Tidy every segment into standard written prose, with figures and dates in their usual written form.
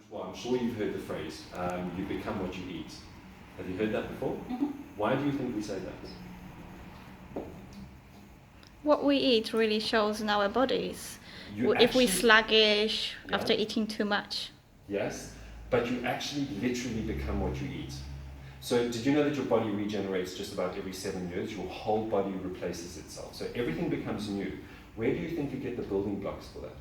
Well, I'm sure you've heard the phrase, you become what you eat. Have you heard that before? Mm-hmm. Why do you think we say that? What we eat really shows in our bodies. You if we're actually, sluggish yeah, after eating too much. Yes, but you actually literally become what you eat. So did you know that your body regenerates just about every 7 years? Your whole body replaces itself. So everything becomes new. Where do you think you get the building blocks for that?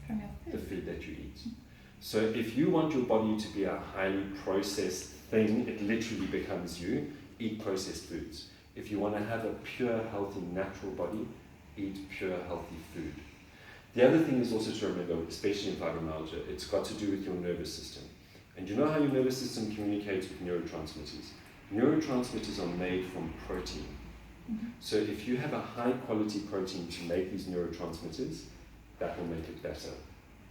From your food. The food that you eat. So if you want your body to be a highly processed thing, it literally becomes you, eat processed foods. If you want to have a pure, healthy, natural body, eat pure, healthy food. The other thing is also to remember, especially in fibromyalgia, it's got to do with your nervous system. And you know how your nervous system communicates with neurotransmitters? Neurotransmitters are made from protein. Mm-hmm. So if you have a high quality protein to make these neurotransmitters, that will make it better.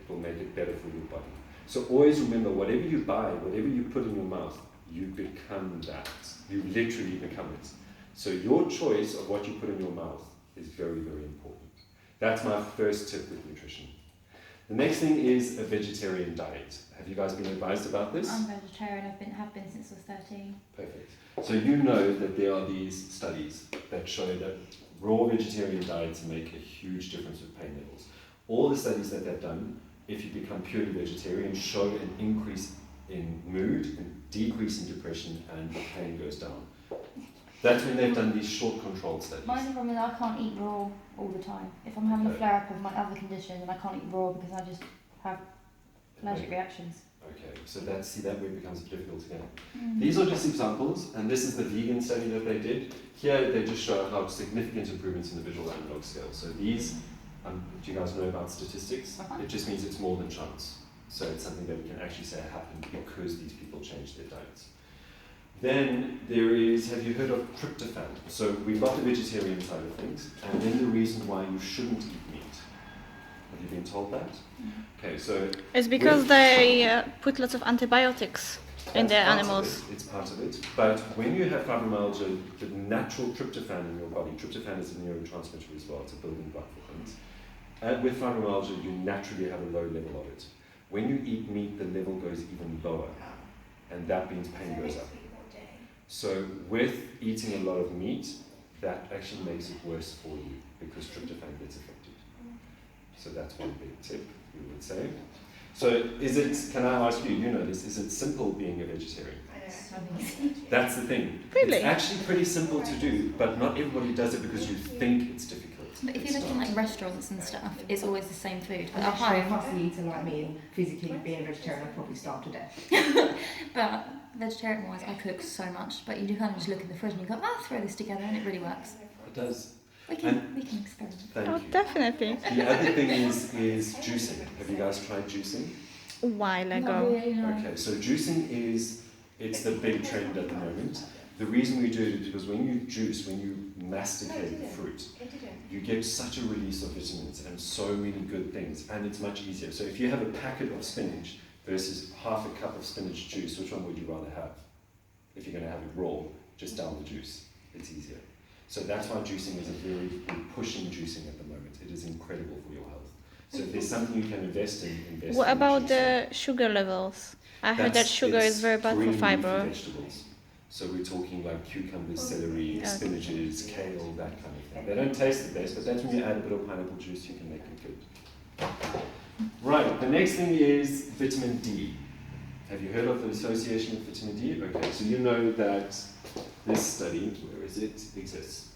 It will make it better for your body. So always remember, whatever you buy, whatever you put in your mouth, you become that. You literally become it. So your choice of what you put in your mouth is very, very important. That's my first tip with nutrition. The next thing is a vegetarian diet. Have you guys been advised about this? I'm vegetarian, have been since I was 13. Perfect. So you know that there are these studies that show that raw vegetarian diets make a huge difference with pain levels. All the studies that they've done, if you become purely vegetarian, show an increase in mood, a decrease in depression, and the pain goes down. That's when they've done these short controlled studies. My only problem is I can't eat raw all the time. If I'm having a flare-up of my other condition, then I can't eat raw because I just have allergic reactions. Okay, so that way it becomes difficult again. These are just examples, and this is the vegan study that they did. Here they just show how significant improvements in the visual analog scale. So these, do you guys know about statistics? It just means it's more than chance. So it's something that we can actually say happened because these people changed their diets. Then there is, have you heard of tryptophan? So we've got the vegetarian side of things, and then the reason why you shouldn't eat meat. Have you been told that? Okay, so it's because they put lots of antibiotics in their animals. It's part of it. But when you have fibromyalgia, the natural tryptophan in your body, tryptophan is a neurotransmitter as well, it's a building block for things. And with fibromyalgia, you naturally have a low level of it. When you eat meat, the level goes even lower, and that means pain goes up. So with eating a lot of meat, that actually makes it worse for you because tryptophan gets affected. So that's one big tip, we would say. So can I ask you, you know this, is it simple being a vegetarian? That's the thing. Really? It's actually pretty simple to do, but not everybody does it because you think it's difficult. But if you look in like restaurants and stuff, it's always the same food. But at home, if I was eating like me and physically being a vegetarian, I'd probably starve to death. But vegetarian wise, I cook so much, but you kind of just look in the fridge and you go, throw this together, and it really works. It does. We can experiment. Thank you. Definitely. The other thing is juicing. Have you guys tried juicing? A while ago. Not really, no. Okay, so juicing it's the big trend at the moment. The reason we do it is because when you juice, when you masticate the fruit, you get such a release of vitamins and so many good things, and it's much easier. So if you have a packet of spinach versus half a cup of spinach juice, which one would you rather have? If you're going to have it raw, just down the juice. It's easier. So that's why juicing is we're pushing juicing at the moment. It is incredible for your health. So if there's something you can invest in. What about the sugar levels? I heard that sugar is very bad for fiber. Vegetables. So we're talking like cucumbers, celery, spinaches, kale, that kind of thing. They don't taste the best, but that's when you add a bit of pineapple juice, you can make it good. Right, the next thing is vitamin D. Have you heard of the association with vitamin D? Okay, so you know that this study, where is it, exists.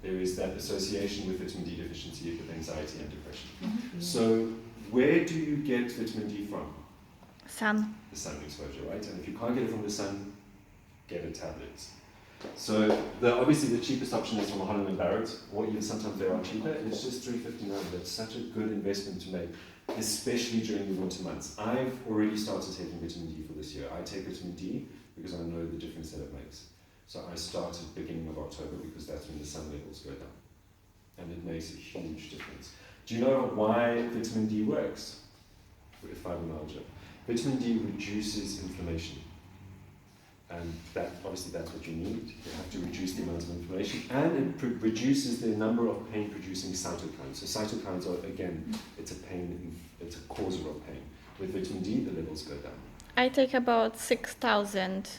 There is that association with vitamin D deficiency with anxiety and depression. Mm-hmm. So where do you get vitamin D from? Sun. The sun exposure, right? And if you can't get it from the sun, get a tablet. So obviously the cheapest option is from Holland & Barrett, or even sometimes they are cheaper. It's just $3.59. That's such a good investment to make, especially during the winter months. I've already started taking vitamin D for this year. I take vitamin D because I know the difference that it makes. So I started beginning of October because that's when the sun levels go down. And it makes a huge difference. Do you know why vitamin D works with fibromyalgia? Vitamin D reduces inflammation. And that's what you need. You have to reduce the amount of inflammation, and it reduces the number of pain-producing cytokines. So cytokines are, again, it's a causer of pain. With vitamin D, the levels go down. I take about 6,000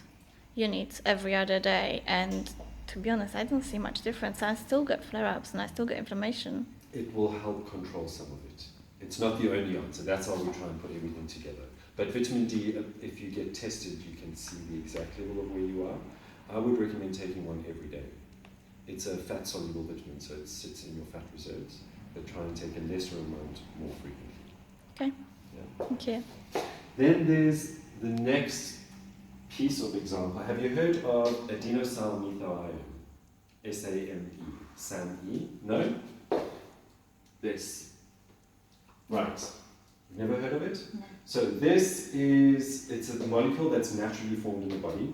units every other day, and to be honest, I don't see much difference. I still get flare-ups and I still get inflammation. It will help control some of it. It's not the only answer. That's how we try and put everything together. But vitamin D, if you get tested, you can see the exact level of where you are. I would recommend taking one every day. It's a fat-soluble vitamin, so it sits in your fat reserves, but try and take a lesser amount more frequently. Okay. Yeah. Thank you. Then there's the next piece of example. Have you heard of adenosyl-methylion? SAME. SAME? No? This. Right. You've never heard of it? No. So it's a molecule that's naturally formed in the body.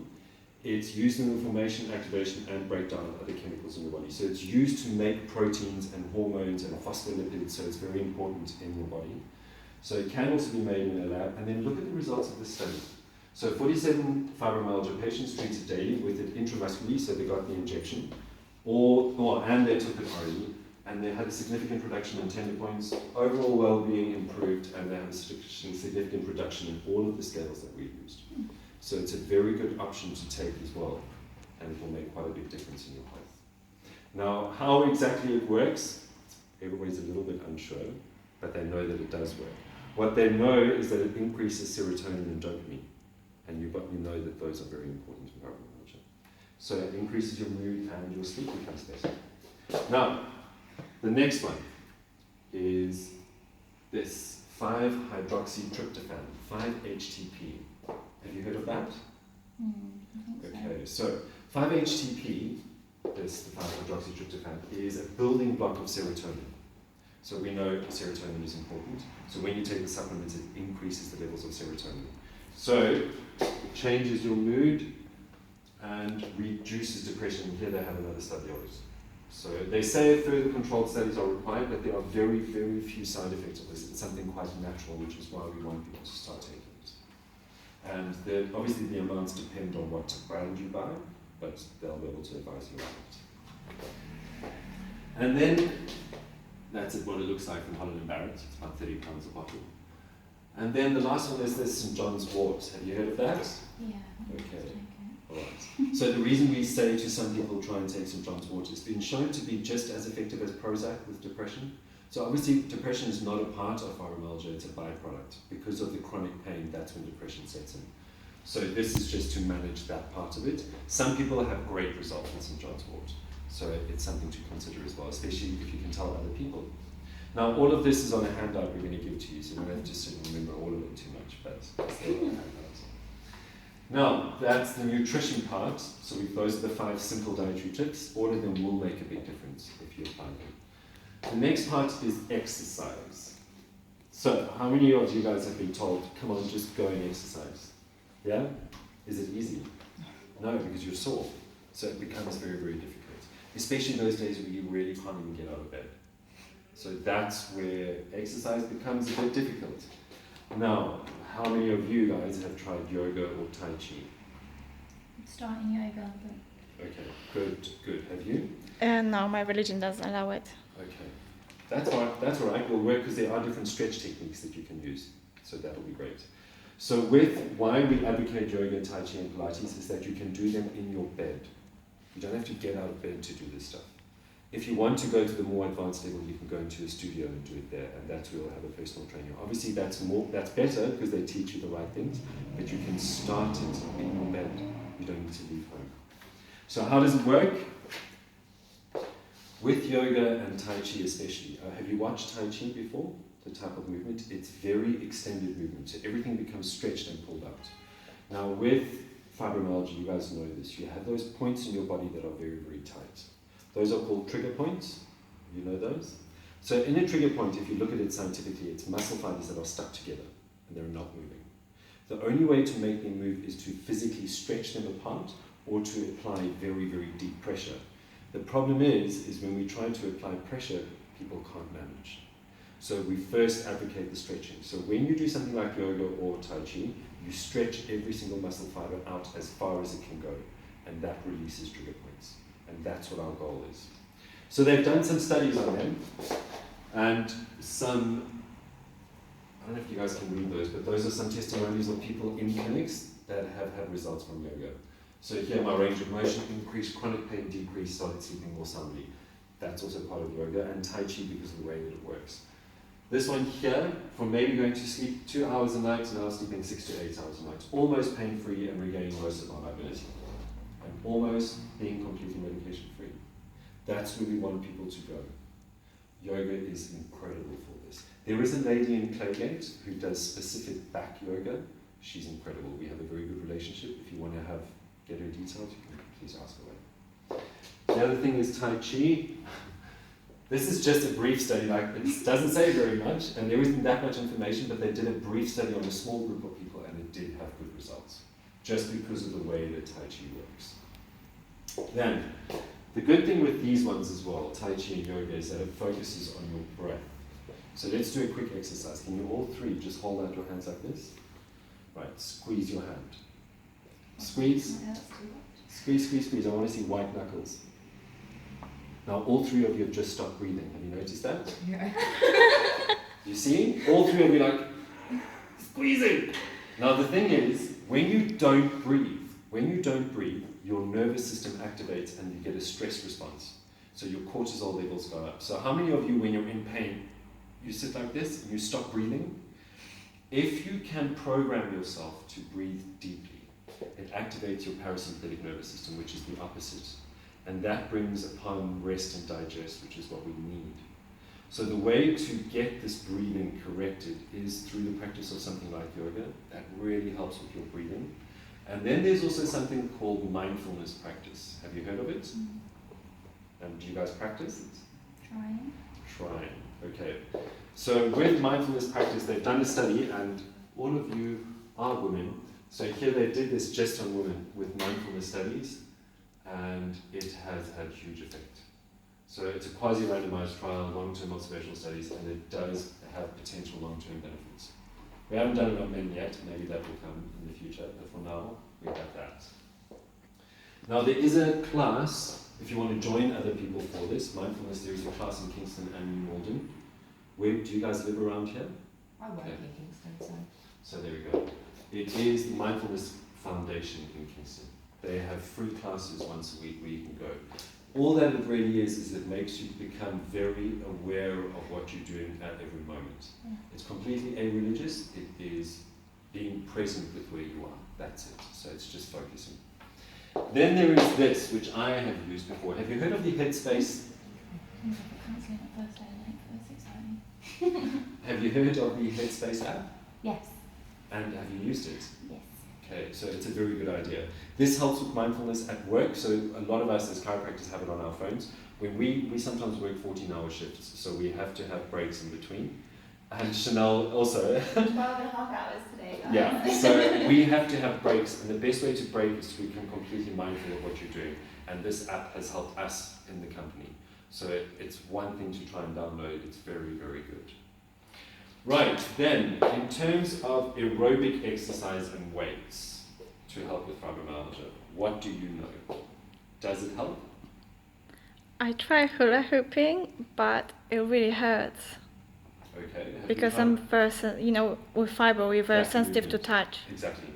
It's used in the formation, activation, and breakdown of other chemicals in the body. So it's used to make proteins and hormones and phospholipids, so it's very important in your body. So it can also be made in a lab. And then look at the results of this study. So 47 fibromyalgia patients treated daily with it intramuscularly, so they got the injection, and they took it orally, and they had a significant reduction in tender points, overall well-being improved, and they had a significant reduction in all of the scales that we used. So it's a very good option to take as well, and it will make quite a big difference in your health. Now, how exactly it works, everybody's a little bit unsure, but they know that it does work. What they know is that it increases serotonin and dopamine, and you know that those are very important in fibromyalgia. So it increases your mood and your sleep becomes better. Now, the next one is this 5-hydroxytryptophan, 5-HTP. Have you heard of that? I think Okay, so 5-HTP, the 5-hydroxytryptophan, is a building block of serotonin. So we know serotonin is important. So when you take the supplements, it increases the levels of serotonin. So it changes your mood and reduces depression. Here they have another study of it. So they say further controlled studies are required, but there are very, very few side effects of this. It's something quite natural, which is why we want people to start taking it. And obviously the amounts depend on what brand you buy, but they'll be able to advise you on it. And then that's what it looks like from Holland & Barrett. It's about £30 a bottle. And then the last one is this St. John's wort. Have you heard of that? Yeah. Okay. All right. So the reason we say to some people try and take St. John's wort, it's been shown to be just as effective as Prozac with depression. So obviously depression is not a part of fibromyalgia, it's a byproduct. Because of the chronic pain, that's when depression sets in. So this is just to manage that part of it. Some people have great results with St. John's wort. So it's something to consider as well, especially if you can tell other people. Now, all of this is on a handout we're going to give to you, so you don't have to sit and remember all of it too much, but it's there on the handout. Now, that's the nutrition part. So those are the 5 simple dietary tips. All of them will make a big difference if you apply them. The next part is exercise. So, how many of you guys have been told, come on, just go and exercise? Yeah? Is it easy? No, because you're sore. So it becomes very, very difficult. Especially those days where you really can't even get out of bed. So that's where exercise becomes a bit difficult. Now, how many of you guys have tried yoga or Tai Chi? I'm starting yoga, but Okay, good. Have you? No, my religion doesn't allow it. Okay. That's all right. We'll work because there are different stretch techniques that you can use. So that'll be great. So why we advocate yoga, Tai Chi and Pilates is that you can do them in your bed. You don't have to get out of bed to do this stuff. If you want to go to the more advanced level, you can go into a studio and do it there, and that's where you'll have a personal trainer. Obviously, that's better because they teach you the right things, but you can start it in your bed. You don't need to leave home. So how does it work? With yoga and Tai Chi especially, have you watched Tai Chi before? The type of movement? It's very extended movement, so everything becomes stretched and pulled out. Now with fibromyalgia, you guys know this, you have those points in your body that are very, very tight. Those are called trigger points. You know those? So in a trigger point, if you look at it scientifically, it's muscle fibers that are stuck together and they're not moving. The only way to make them move is to physically stretch them apart or to apply very, very deep pressure. The problem is when we try to apply pressure, people can't manage. So we first advocate the stretching. So when you do something like yoga or Tai Chi, you stretch every single muscle fiber out as far as it can go, and that releases trigger points. And that's what our goal is. So they've done some studies on them, and some I don't know if you guys can read those, but those are some testimonials of people in clinics that have had results from yoga. So here, my range of motion increased, chronic pain decreased, started sleeping more soundly. That's also part of yoga, and Tai Chi because of the way that it works. This one here, from maybe going to sleep 2 hours a night to now sleeping 6 to 8 hours a night. Almost pain-free and regaining most of my mobility. And almost being completely medication-free. That's where we want people to go. Yoga is incredible for this. There is a lady in Claygate who does specific back yoga. She's incredible. We have a very good relationship. If you want to get her details, you can please ask away. The other thing is Tai Chi. This is just a brief study, like it doesn't say very much, and there isn't that much information, but they did a brief study on a small group of people, and it did have good results, just because of the way that Tai Chi works. Then, the good thing with these ones as well, Tai Chi and yoga, is that it focuses on your breath. So let's do a quick exercise. Can you all three just hold out your hands like this? Right, squeeze your hand. Squeeze. Squeeze, squeeze, squeeze. I want to see white knuckles. Now all three of you have just stopped breathing. Have you noticed that? Yeah. You see? All three of you like squeezing. Now the thing is, when you don't breathe, your nervous system activates and you get a stress response. So your cortisol levels go up. So how many of you, when you're in pain, you sit like this and you stop breathing? If you can program yourself to breathe deeply, it activates your parasympathetic nervous system, which is the opposite. And that brings upon rest and digest, which is what we need. So the way to get this breathing corrected is through the practice of something like yoga. That really helps with your breathing. And then there's also something called mindfulness practice. Have you heard of it? Do you guys practice it? Trying. Okay. So with mindfulness practice, they've done a study, and all of you are women. So here they did this just on women with mindfulness studies, and it has had huge effect. So it's a quasi-randomized trial, long-term observational studies, and it does have potential long-term benefits. We haven't done it on men yet, maybe that will come in the future, but for now, we have that. Now there is a class, if you want to join other people for this, mindfulness, there is a class in Kingston and New Malden. Where do you guys live around here? I work in Kingston, so there we go. It is the Mindfulness Foundation in Kingston. They have free classes once a week where you can go. All that it really is it makes you become very aware of what you're doing at every moment. Yeah. It's completely a-religious. It is being present with where you are. That's it. So it's just focusing. Then there is this, which I have used before. Have you heard of the Headspace? Have you heard of the Headspace app? Yes. And have you used it? Yes. Okay, so it's a very good idea. This helps with mindfulness at work. So a lot of us as chiropractors have it on our phones. When we sometimes work 14-hour shifts, so we have to have breaks in between. And Chanel also. 12.5 hours today, guys. Yeah, so we have to have breaks, and the best way to break is to become completely mindful of what you're doing. And this app has helped us in the company. So it's one thing to try and download. It's very, very good. Right, then, in terms of aerobic exercise and weights to help with fibromyalgia, what do you know? Does it help? I try hula hooping, but it really hurts. Okay. Because I'm very, with fibro, we're very sensitive to touch. Exactly.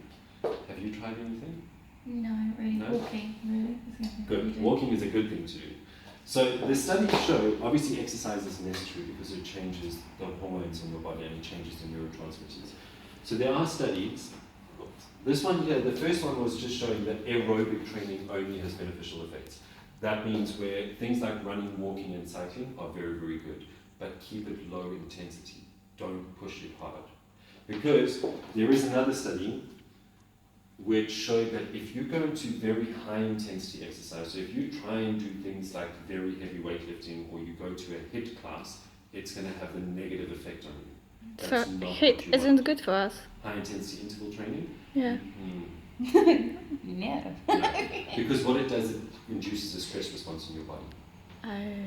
Have you tried anything? No, really. No? Walking, really. Is Good. Walking is a good thing to do. So the studies show, obviously exercise is necessary because it changes the hormones in your body and it changes the neurotransmitters. So there are studies. This one here, the first one was just showing that aerobic training only has beneficial effects. That means where things like running, walking and cycling are very, very good, but keep it low intensity. Don't push it hard. Because there is another study which showed that if you go into very high intensity exercise, so if you try and do things like very heavy weightlifting or you go to a HIIT class, it's going to have a negative effect on you. That's So not HIIT what you isn't want. good for us. High intensity interval training? Yeah. No. No. Because what it does, it induces a stress response in your body.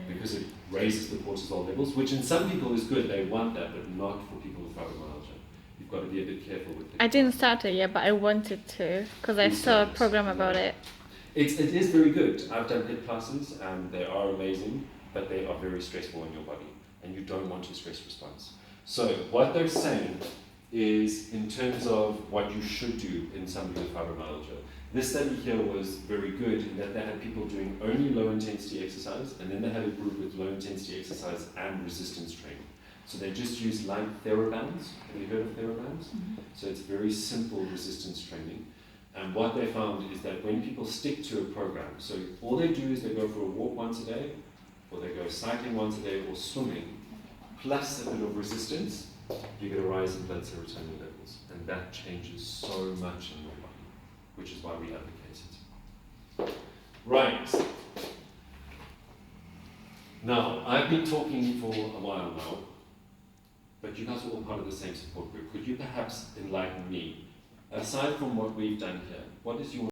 Because it raises the cortisol levels, which in some people is good, they want that, but not for people with fibromyalgia. You've got to be a bit careful with it. I didn't start it yet, but I wanted to, because I saw a program about it. It is very good. I've done HIIT classes and they are amazing, but they are very stressful on your body and you don't want a stress response. So what they're saying is in terms of what you should do in somebody with fibromyalgia. This study here was very good in that they had people doing only low intensity exercise, and then they had a group with low intensity exercise and resistance training. So they just used light TheraBands. Have you heard of TheraBands? So it's very simple resistance training. And what they found is that when people stick to a program, so all they do is they go for a walk once a day, or they go cycling once a day, or swimming, plus a bit of resistance, you get a rise in blood serotonin levels. And that changes so much in your body, which is why we advocate it. Right. Now, I've been talking for a while now, but you guys are all part of the same support group. Could you perhaps enlighten me, aside from what we've done here, what is your